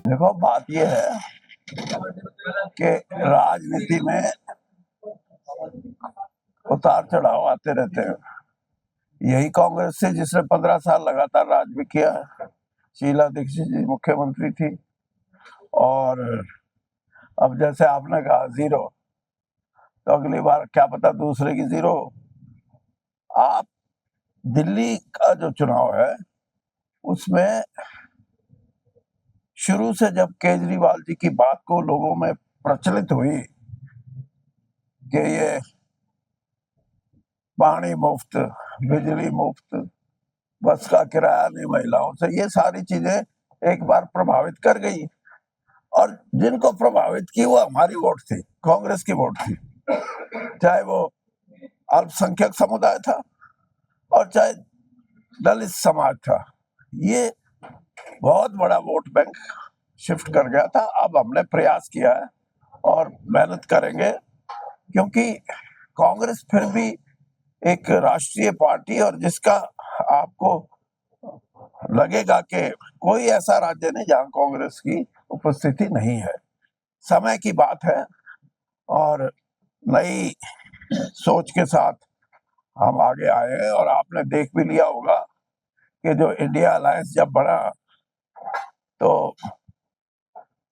देखो, बात यह है कि राजनीति में उतार चढ़ाव आते रहते हैं। यही कांग्रेस से जिसने 15 साल लगातार राज भी किया। शीला दीक्षित जी मुख्यमंत्री थी, और अब जैसे आपने कहा जीरो, तो अगली बार क्या पता दूसरे की जीरो। आप दिल्ली का जो चुनाव है उसमें शुरू से जब केजरीवाल जी की बात को लोगों में प्रचलित हुई कि ये पानी मुफ्त, बिजली मुफ्त, बस का किराया नहीं महिलाओं से, ये सारी चीजें एक बार प्रभावित कर गई। और जिनको प्रभावित की वो हमारी वोट थी, कांग्रेस की वोट थी, चाहे वो अल्पसंख्यक समुदाय था और चाहे दलित समाज था। ये बहुत बड़ा वोट बैंक शिफ्ट कर गया था। अब हमने प्रयास किया है और मेहनत करेंगे, क्योंकि कांग्रेस फिर भी एक राष्ट्रीय पार्टी, और जिसका आपको लगेगा कि कोई ऐसा राज्य नहीं जहां कांग्रेस की उपस्थिति नहीं है। समय की बात है, और नई सोच के साथ हम आगे आए हैं। और आपने देख भी लिया होगा कि जो इंडिया अलायंस जब बना तो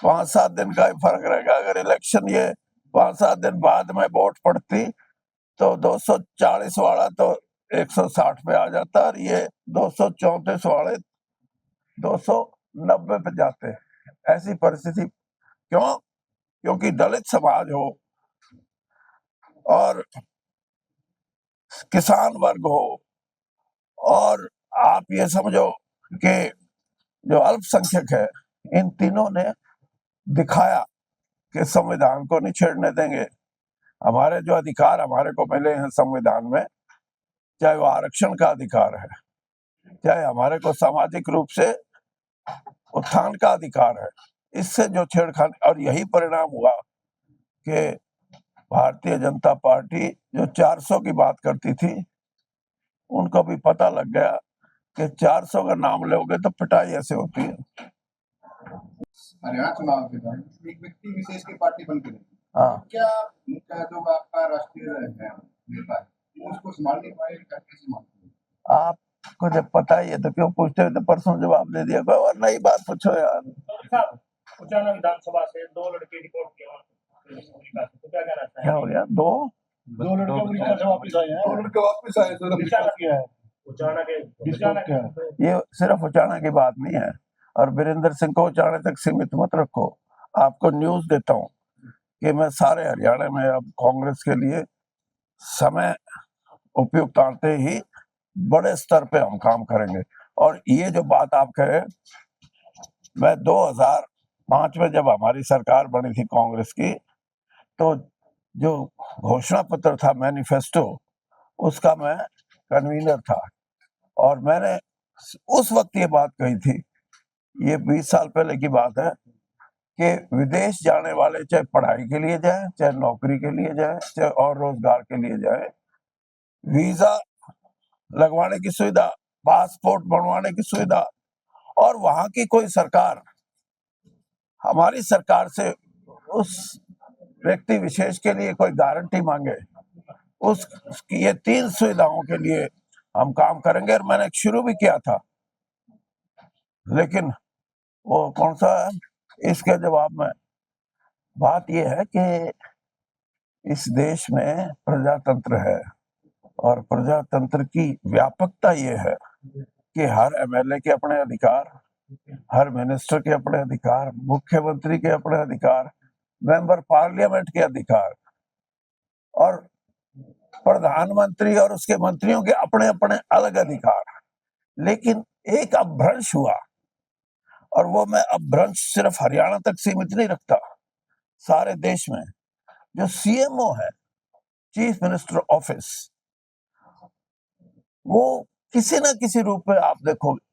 5-7 दिन का ही फर्क रहेगा। अगर इलेक्शन ये 5-7 दिन बाद में वोट पड़ती तो 240 वाला तो 160 पे आ जाता, और ये 234 वाले 290 पे जाते। ऐसी परिस्थिति क्यों? क्योंकि दलित समाज हो और किसान वर्ग हो, और आप ये समझो कि जो अल्पसंख्यक है, इन तीनों ने दिखाया कि संविधान को नहीं छेड़ने देंगे। हमारे जो अधिकार हमारे को मिले हैं संविधान में, चाहे वो आरक्षण का अधिकार है, चाहे हमारे को सामाजिक रूप से उत्थान का अधिकार है, इससे जो छेड़खानी, और यही परिणाम हुआ कि भारतीय जनता पार्टी जो 400 की बात करती थी, उनको भी पता लग गया कि 400 का नाम लोगे तो पिटाई ऐसे होती है। हरियाणा चुनाव के दौरान एक व्यक्ति विशेष की पार्टी बन के हाँ, क्या उनका जो आपका राष्ट्रीय नेता है उसको संभाल नहीं पाए, क्या कैसे मानते हैं? आपको जब पता ही है तो क्यों पूछते हो? तो परसों जवाब दे दिया, कोई और नई बात पूछो यार। उचाना विधानसभा से 2 लड़के रिपोर्ट किया, तो क्या कहना चाहिए? क्या हो गया? दो लड़के अमेरिका से वापस आए हैं। 2 लड़के वापस आए तो उचाना किया है, उचाना ये सिर्फ उचाना की बात नहीं है, और वीरेंद्र सिंह को उचाने तक सीमित मत रखो। आपको न्यूज देता हूँ कि मैं सारे हरियाणा में अब कांग्रेस के लिए समय उपयुक्त आते ही बड़े स्तर पे हम काम करेंगे। और ये जो बात आप कहे, मैं 2005 में जब हमारी सरकार बनी थी कांग्रेस की, तो जो घोषणा पत्र था, मैनिफेस्टो, उसका मैं कन्वीनर था। और मैंने उस वक्त ये बात कही थी, ये 20 साल पहले की बात है, कि विदेश जाने वाले चाहे पढ़ाई के लिए जाए, चाहे नौकरी के लिए जाए, चाहे और रोजगार के लिए जाए, वीजा लगवाने की सुविधा, पासपोर्ट बनवाने की सुविधा, और वहां की कोई सरकार हमारी सरकार से उस व्यक्ति विशेष के लिए कोई गारंटी मांगे, उस ये 3 सुविधाओं के लिए हम काम करेंगे। और मैंने शुरू भी किया था, लेकिन वो कौन सा है? इसके जवाब में बात यह है कि इस देश में प्रजातंत्र है, और प्रजातंत्र की व्यापकता ये है कि हर एमएलए के अपने अधिकार, हर मिनिस्टर के अपने अधिकार, मुख्यमंत्री के अपने अधिकार, मेंबर पार्लियामेंट के अधिकार, और प्रधानमंत्री और उसके मंत्रियों के अपने अपने अलग अधिकार। लेकिन एक अपभ्रंश हुआ, और वो मैं अपभ्रंश सिर्फ हरियाणा तक सीमित नहीं रखता, सारे देश में जो सीएमओ है, चीफ मिनिस्टर ऑफिस, वो किसी ना किसी रूप में आप देखोगे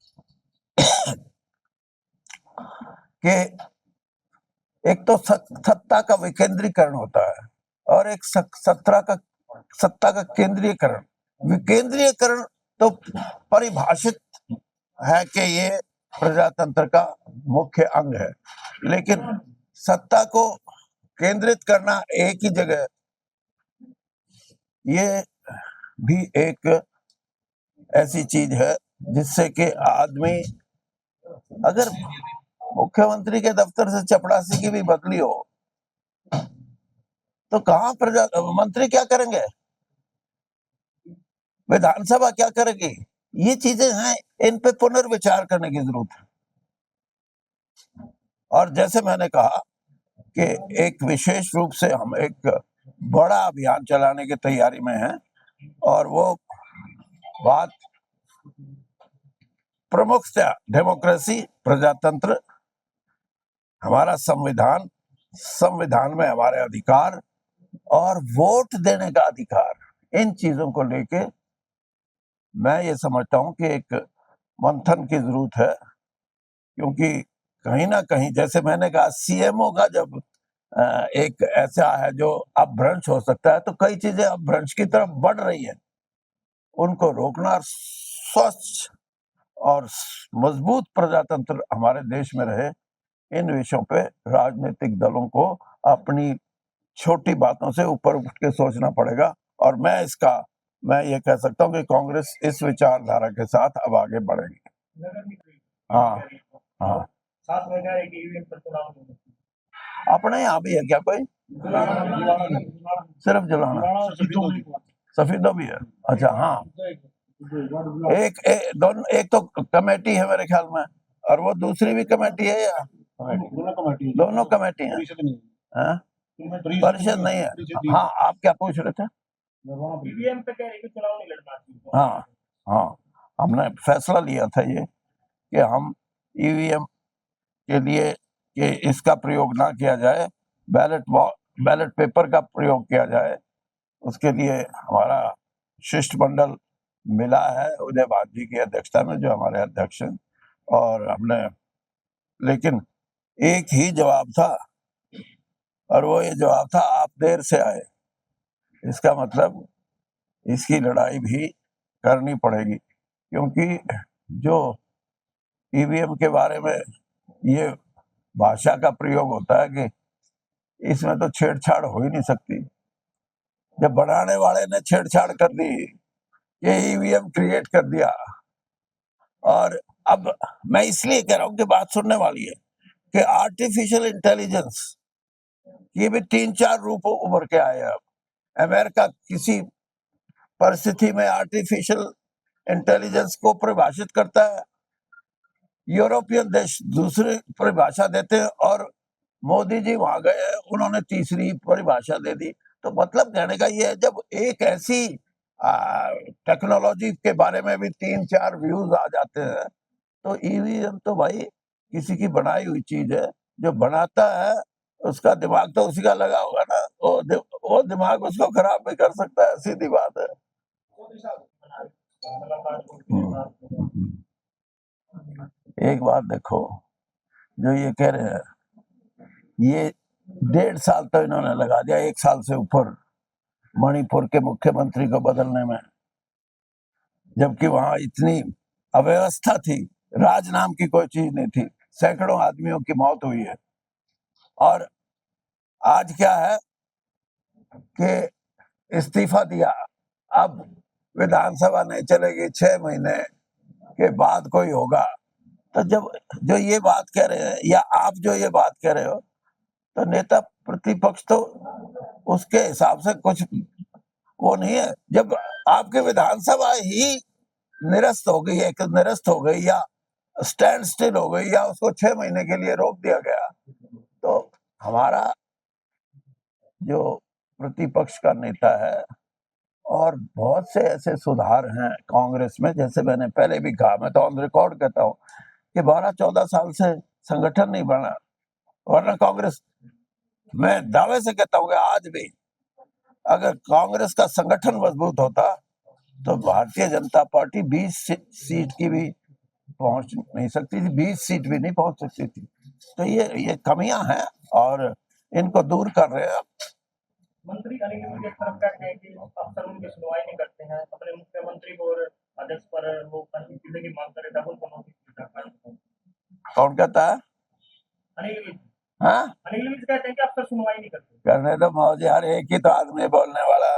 कि एक तो सत्ता का विकेंद्रीकरण होता है, और एक सत्ता का केंद्रीयकरण। विकेंद्रीयकरण तो परिभाषित है कि ये प्रजातंत्र का मुख्य अंग है। लेकिन सत्ता को केंद्रित करना एक ही जगह, ये भी एक ऐसी चीज है जिससे कि आदमी, अगर मुख्यमंत्री के दफ्तर से चपरासी की भी बदली हो तो कहाँ प्रजा मंत्री क्या करेंगे, विधानसभा क्या करेगी? ये चीजें हैं, इन पे पुनर्विचार करने की जरूरत है। और जैसे मैंने कहा कि एक विशेष रूप से हम एक बड़ा अभियान चलाने की तैयारी में हैं, और वो बात प्रमुखतः डेमोक्रेसी, प्रजातंत्र, हमारा संविधान, संविधान में हमारे अधिकार और वोट देने का अधिकार, इन चीजों को लेके मैं ये समझता हूं कि एक मंथन की जरूरत है। क्योंकि कहीं ना कहीं, जैसे मैंने कहा, सीएमओ का जब एक ऐसा है जो अपभ्रंश हो सकता है, तो कई चीजें अपभ्रंश की तरफ बढ़ रही है, उनको रोकना और स्वच्छ और मजबूत प्रजातंत्र हमारे देश में रहे, इन विषयों पे राजनीतिक दलों को अपनी छोटी बातों से ऊपर उठ के सोचना पड़ेगा। और मैं ये कह सकता हूँ कि कांग्रेस इस विचारधारा के साथ अब आगे बढ़ेगी। हाँ हाँ, साथ में कह रहे कि ईवीएम पर चुनाव नहीं होगा। अपने यहाँ भी है क्या कोई? सिर्फ जलाना, सफेदों भी है। अच्छा, हाँ, एक तो कमेटी है मेरे ख्याल में, और वो दूसरी भी कमेटी है, या दोनों कमेटी है? हाँ? परिषद नहीं है। हाँ, आप क्या पूछ रहे थे? ईवीएम पे कह रहे कि चुनाव नहीं लड़ना चाहिए। हाँ हाँ, हमने फैसला लिया था ये कि हम ईवीएम के लिए कि इसका प्रयोग ना किया जाए, बैलेट पेपर का प्रयोग किया जाए। उसके लिए हमारा शिष्टमंडल मिला है उदय भान जी की अध्यक्षता में, जो हमारे अध्यक्ष हैं, और हमने, लेकिन एक ही जवाब था, और वो ये जवाब था, आप देर से आए। इसका मतलब इसकी लड़ाई भी करनी पड़ेगी, क्योंकि जो ईवीएम के बारे में ये भाषा का प्रयोग होता है कि इसमें तो छेड़छाड़ हो ही नहीं सकती। जब बनाने वाले ने छेड़छाड़ कर दी, ये ईवीएम क्रिएट कर दिया। और अब मैं इसलिए कह रहा हूं कि बात सुनने वाली है कि आर्टिफिशियल इंटेलिजेंस ये भी 3-4 रूप उभर के आए हैं। अब अमेरिका किसी परिस्थिति में आर्टिफिशियल इंटेलिजेंस को परिभाषित करता है, यूरोपियन देश दूसरी परिभाषा देते हैं, और मोदी जी वहां गए, उन्होंने तीसरी परिभाषा दे दी। तो मतलब कहने का ये है, जब एक ऐसी टेक्नोलॉजी के बारे में भी 3-4 व्यूज आ जाते हैं, तो ईवीएम तो भाई किसी की बनाई हुई चीज है। जो बनाता है उसका दिमाग तो उसी का लगा होगा ना, वो दिमाग उसको खराब भी कर सकता है, सीधी बात है। एक बात देखो, जो ये कह रहे हैं, ये 1.5 साल तो इन्होंने लगा दिया, 1 साल से ऊपर, मणिपुर के मुख्यमंत्री को बदलने में, जबकि वहां इतनी अव्यवस्था थी, राज नाम की कोई चीज नहीं थी, सैकड़ों आदमियों की मौत हुई है। और आज क्या है कि इस्तीफा दिया, अब विधानसभा नहीं चलेगी, 6 महीने के बाद कोई होगा। तो जब जो ये बात कह रहे हैं, या आप जो ये बात कह रहे हो, तो नेता प्रतिपक्ष तो उसके हिसाब से कुछ वो नहीं है। जब आपकी विधानसभा ही निरस्त हो गई, एक निरस्त हो गई, या स्टैंड स्टिल हो गई, या उसको 6 महीने के लिए रोक दिया गया, तो हमारा जो प्रतिपक्ष का नेता है, और बहुत से ऐसे सुधार हैं कांग्रेस में, जैसे मैंने पहले भी कहा, मैं तो ऑन रिकॉर्ड कहता हूं कि 12-14 साल से संगठन नहीं बना, वरना कांग्रेस, मैं दावे से कहता हूं कि आज भी अगर कांग्रेस का संगठन मजबूत होता तो भारतीय जनता पार्टी 20 सीट की भी पहुंच नहीं सकती थी, 20 सीट भी नहीं पहुंच सकती थी। तो ये कमियां हैं, और इनको दूर कर रहे हैं। मंत्री अनिल की तरफ कहते हैं कि अफसर उनकी सुनवाई नहीं करते हैं, अपने मुख्यमंत्री को और अध्यक्ष पर वो सीधे की मांग करे, डबल कमोटी। कौन कहता है? अनिल विज हाँ, अनिल विज कहते हैं कि अफसर सुनवाई नहीं करते। करने दो मौज यार, एक ही तो आदमी है बोलने वाला।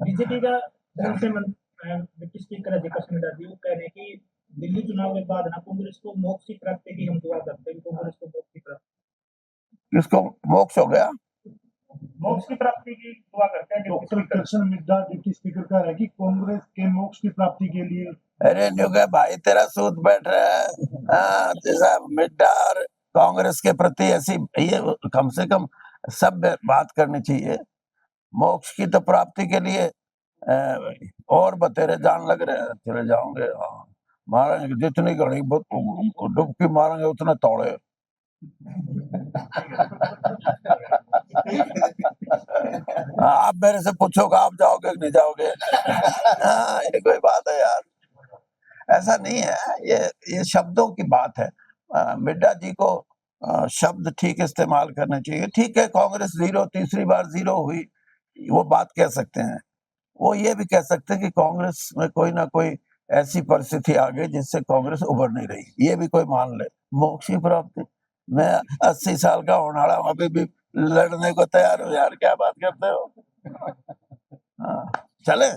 बीजेपी का डिप्टी स्पीकर अजय कश्मीर जी वो कह रहे हैं कि दिल्ली चुनाव के बाद ना कांग्रेस को मोक्ष की प्राप्ति की हम दुआ करते हैं, कांग्रेस को मोक्ष की प्राप्ति किसको मोक्ष हो गया? मोक्ष की प्राप्ति की दुआ करते हैं deputy doctor speaker. Krishan Middha deputy speaker कह रहा है कि कांग्रेस के मोक्ष की प्राप्ति के लिए अरे न्यू के भाई तेरा सूद बैठ रहा है। हाँ, जैसा मिड्डा और कांग्रेस के प्रति ऐसी ये कम से कम सभ्य बात करनी चाहिए। मोक्ष की तो प्राप्ति के लिए और बतेरे जान लग रहे हैं, चले जाओगे। हाँ, मारेंगे जितनी घड़ी डुबकी मारेंगे उतने तोड़े। हाँ, आप मेरे से पूछोगे आप जाओगे कि नहीं जाओगे? हाँ, ये कोई बात है यार? ऐसा नहीं है, ये शब्दों की बात है। मिड्डा जी को शब्द ठीक इस्तेमाल करने चाहिए। ठीक है, कांग्रेस जीरो तीसरी बार जीरो हुई, वो बात कह सकते हैं। वो ये भी कह सकते हैं कि कांग्रेस में कोई ना कोई ऐसी परिस्थिति आ गई जिससे कांग्रेस उभर नहीं रही, ये भी कोई मान ले। मोक्ष की प्राप्ति, मैं 80 साल का होनाड़ा हूं, अभी भी लड़ने को तैयार हूँ यार, क्या बात करते हो? हाँ, चले।